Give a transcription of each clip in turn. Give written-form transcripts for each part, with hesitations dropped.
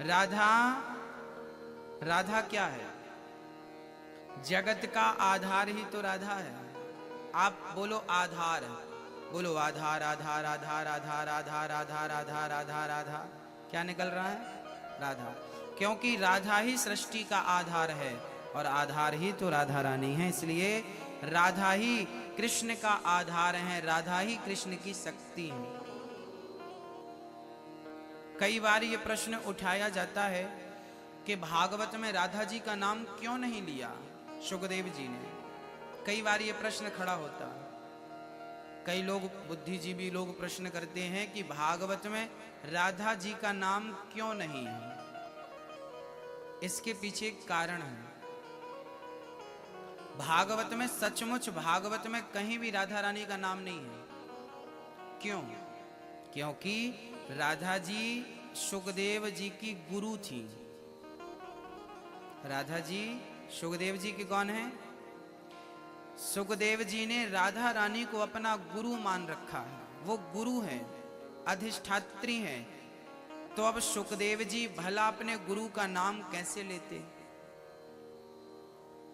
राधा, राधा क्या है? जगत का आधार ही तो राधा है। आप बोलो आधार, बोलो आधार आधार आधार आधार आधार आधार आधार आधार आधार, क्या निकल रहा है? राधा। क्योंकि राधा ही सृष्टि का आधार है और आधार ही तो राधा रानी है, इसलिए राधा ही कृष्ण का आधार है, राधा ही कृष्ण की शक्ति है। कई बार ये प्रश्न उठाया जाता है कि भागवत में राधा जी का नाम क्यों नहीं लिया सुखदेव जी ने। कई बार ये प्रश्न खड़ा होता है। कई लोग, बुद्धिजीवी लोग प्रश्न करते हैं कि भागवत में राधा जी का नाम क्यों नहीं है। इसके पीछे एक कारण है। भागवत में, सचमुच भागवत में कहीं भी राधा रानी का नाम नहीं है। क्यों? क्योंकि राधा जी सुखदेव जी की गुरु थी। राधा जी सुखदेव जी की कौन है? सुखदेव जी ने राधा रानी को अपना गुरु मान रखा है। वो गुरु है, अधिष्ठात्री है। तो अब सुखदेव जी भला अपने गुरु का नाम कैसे लेते?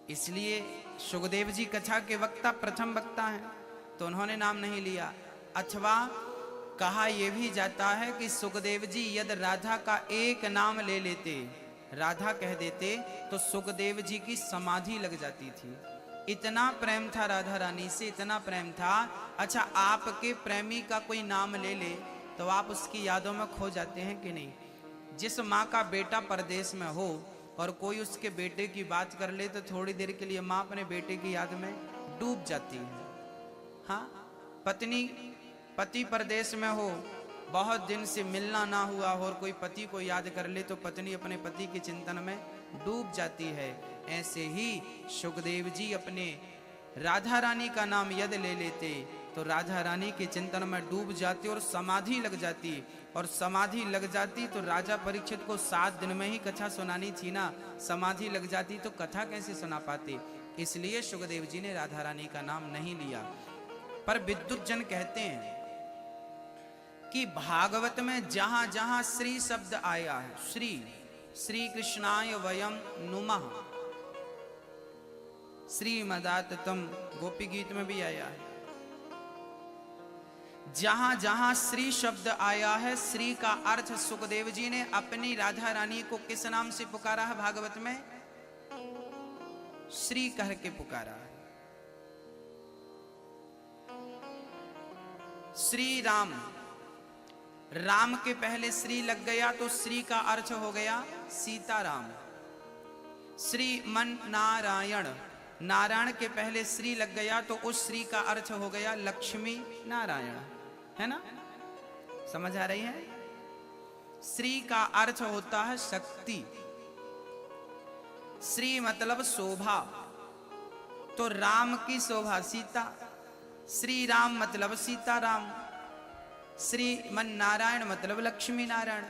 इसलिए सुखदेव जी कथा के वक्ता, प्रथम वक्ता हैं, तो उन्होंने नाम नहीं लिया। अथवा कहा यह भी जाता है कि सुखदेव जी यदि राधा का एक नाम ले लेते, राधा कह देते, तो सुखदेव जी की समाधि लग जाती थी। इतना प्रेम था राधा रानी से, इतना प्रेम था। अच्छा, आपके प्रेमी का कोई नाम ले ले तो आप उसकी यादों में खो जाते हैं कि नहीं? जिस माँ का बेटा परदेश में हो और कोई उसके बेटे की बात कर ले तो थोड़ी देर के लिए माँ अपने बेटे की याद में डूब जाती है। हाँ, पति परदेश में हो, बहुत दिन से मिलना ना हुआ हो और कोई पति को याद कर ले तो पत्नी अपने पति के चिंतन में डूब जाती है। ऐसे ही सुखदेव जी अपने राधा रानी का नाम यदि ले लेते तो राधा रानी के चिंतन में डूब जाती और समाधि लग जाती। और समाधि लग जाती तो राजा परीक्षित को 7 दिन में ही कथा सुनानी थी ना, समाधि लग जाती तो कथा कैसे सुना पाते? इसलिए सुखदेव जी ने राधा रानी का नाम नहीं लिया। पर विद्युत जन कहते हैं कि भागवत में जहां जहां श्री शब्द आया है, श्री कृष्णाय वयम नुमः, श्रीमदाततम गोपी गीत में भी आया है। जहां जहां श्री शब्द आया है, श्री का अर्थ सुखदेव जी ने अपनी राधा रानी को किस नाम से पुकारा है? भागवत में श्री कह के पुकारा है। श्री राम, राम के पहले श्री लग गया तो श्री का अर्थ हो गया सीताराम। श्रीमन नारायण, नारायण के पहले श्री लग गया तो उस श्री का अर्थ हो गया लक्ष्मी नारायण, है ना? समझ आ रही है? श्री का अर्थ होता है शक्ति। श्री मतलब शोभा, तो राम की शोभा सीता। श्री राम मतलब सीताराम। श्रीमन नारायण मतलब लक्ष्मी नारायण।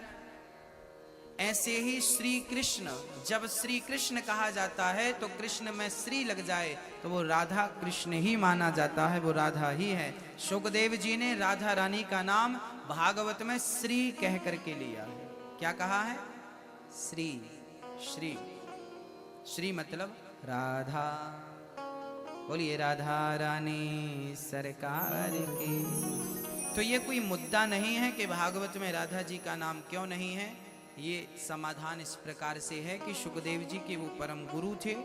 ऐसे ही श्री कृष्ण, जब श्री कृष्ण कहा जाता है तो कृष्ण में श्री लग जाए तो वो राधा कृष्ण ही माना जाता है, वो राधा ही है। सुखदेव जी ने राधा रानी का नाम भागवत में श्री कह करके लिया है। क्या कहा है? श्री। श्री, श्री मतलब राधा। बोलिए राधा रानी सरकार की। तो ये कोई मुद्दा नहीं है कि भागवत में राधा जी का नाम क्यों नहीं है। ये समाधान इस प्रकार से है कि सुखदेव जी के वो परम गुरु थे,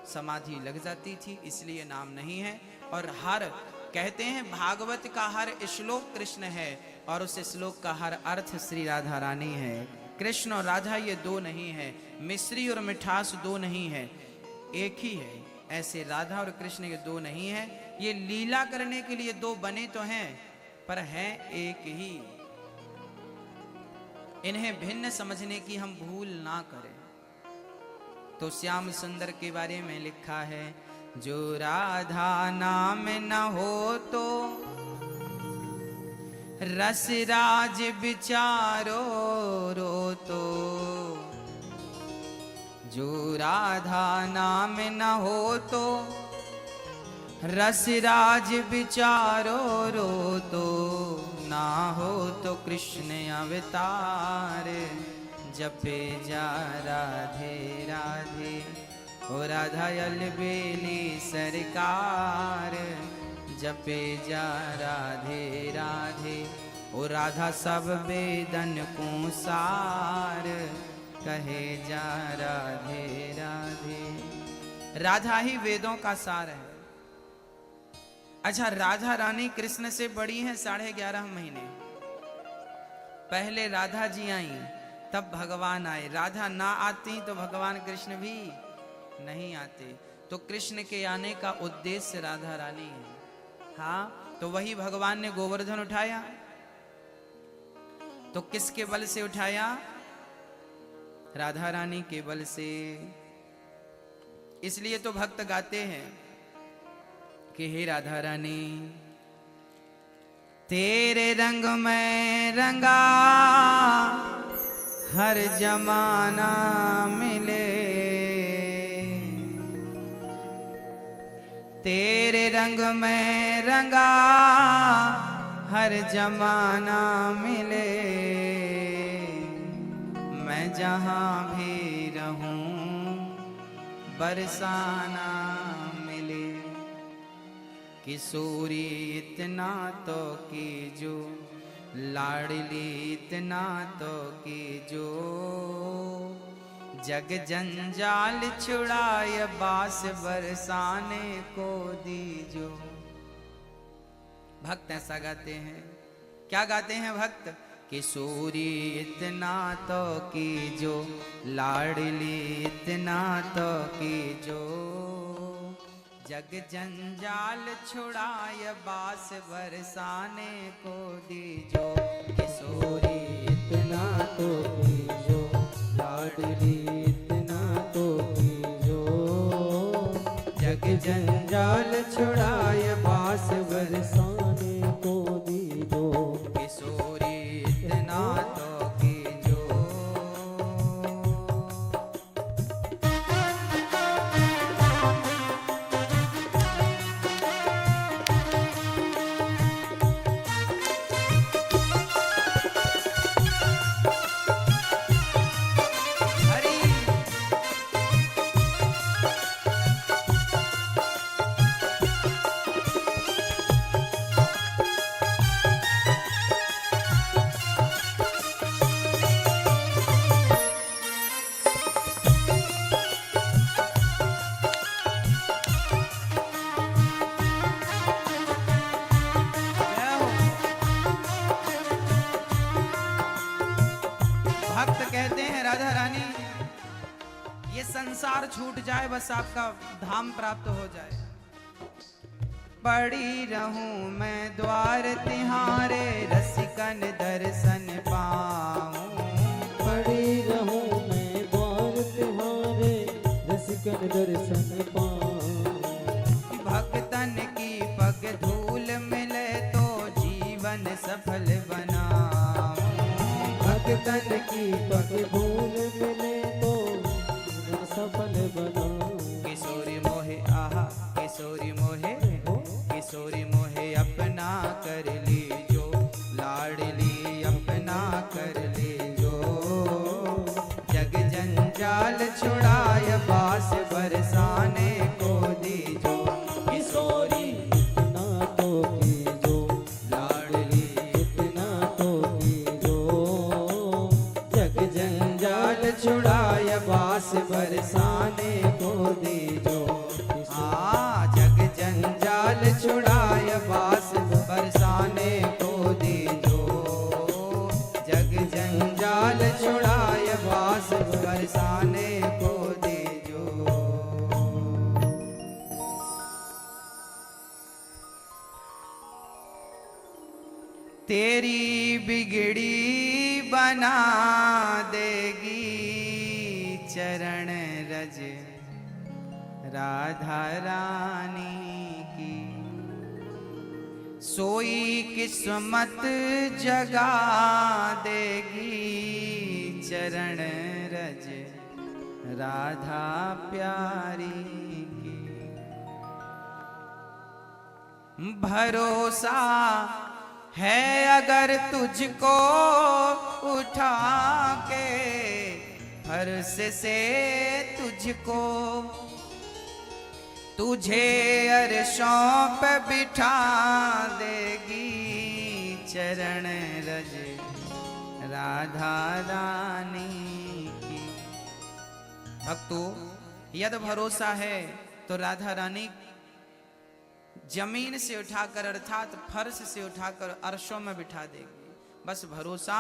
समाधि लग जाती थी, इसलिए नाम नहीं है। और हर, कहते हैं भागवत का हर श्लोक कृष्ण है और उस श्लोक का हर अर्थ श्री राधा रानी है। कृष्ण और राधा ये दो नहीं है, मिश्री और मिठास दो नहीं है, एक ही है। ऐसे राधा और कृष्ण ये दो नहीं है। ये लीला करने के लिए दो बने तो हैं पर हैं एक ही। इन्हें भिन्न समझने की हम भूल ना करें। तो श्याम सुंदर के बारे में लिखा है, जो राधा नाम न हो तो रस राज विचारो रो तो। जो राधा नाम न हो तो रस राज विचारो रो तो। ना हो तो कृष्ण अवतार जपे जा राधे राधे। ओ राधा अलबेली सरकार, जपे जा राधे राधे। ओ राधा सब वेदन को सार, कहे जा राधे राधे। राधा ही वेदों का सार है। अच्छा, राधा रानी कृष्ण से बड़ी हैं 11.5 महीने। पहले राधा जी आई, तब भगवान आए। राधा ना आती तो भगवान कृष्ण भी नहीं आते। तो कृष्ण के आने का उद्देश्य राधा रानी है। हाँ, तो वही भगवान ने गोवर्धन उठाया, तो किसके बल से उठाया? राधा रानी के बल से। इसलिए तो भक्त गाते हैं कि हे राधा रानी, तेरे रंग में रंगा हर जमाना मिले, तेरे रंग में रंगा हर जमाना मिले। मैं जहां भी रहूं बरसाना मिले। किशोरी इतना तो कीजो, लाडली इतना तो कीजो। जग जंजाल छुड़ाए बास बरसाने को दीजो। भक्त ऐसा गाते हैं। क्या गाते हैं भक्त? किशोरी इतना तो कीजो, लाडली इतना तो कीजो। जग जंजाल छुड़ाए बास बरसाने को दीजो। किशोरी इतना तो कीजो, लाडली इतना तो कीजो। जग जंजाल छुड़ाए बास बरसाने को दीजो। किशोरी इतना तो कीजो। भक्त कहते हैं राधा रानी, ये संसार छूट जाए, बस आपका धाम प्राप्त हो जाए। पड़ी रहूं मैं द्वार तिहारे, रसिकन दर्शन पाऊं। पड़ी रहूं मैं द्वार तिहारे, रसिकन दर्शन पाऊं। भक्तन की पग धूल मिले तो जीवन सफल बनाऊं। भक्तन की पग धूल मिले तो सफल बनाऊं। किशोरी मोहे आहा, किशोरी मोहे, किशोरी मोहे अपना कर लीजो। लाडली अपना कर लीजो। जग जंजाल छुड़ाए बास बरसाने को दीजो। किशोरी इतना तो कीजो, लाडली इतना तो कीजो। जग जंजाल छुड़ाए बास बरसाने को दीजो। जग जंजाल छुड़ाए बास बरसाने को दीजो। जग जंजाल छुड़ाए बास बरसाने को दीजो। तेरी बिगड़ी बना देगी चरण रज राधा रानी की। सोई किस्मत जगा देगी चरण रज राधा प्यारी की। भरोसा है अगर तुझको उठा के, हर्ष से तुझको तुझे अरशों पे बिठा देगी चरण रज राधा रानी की। भक्तों, यदि भरोसा है तो राधा रानी जमीन से उठाकर अर्थात फर्श से उठाकर अर्शों में बिठा देगी। बस भरोसा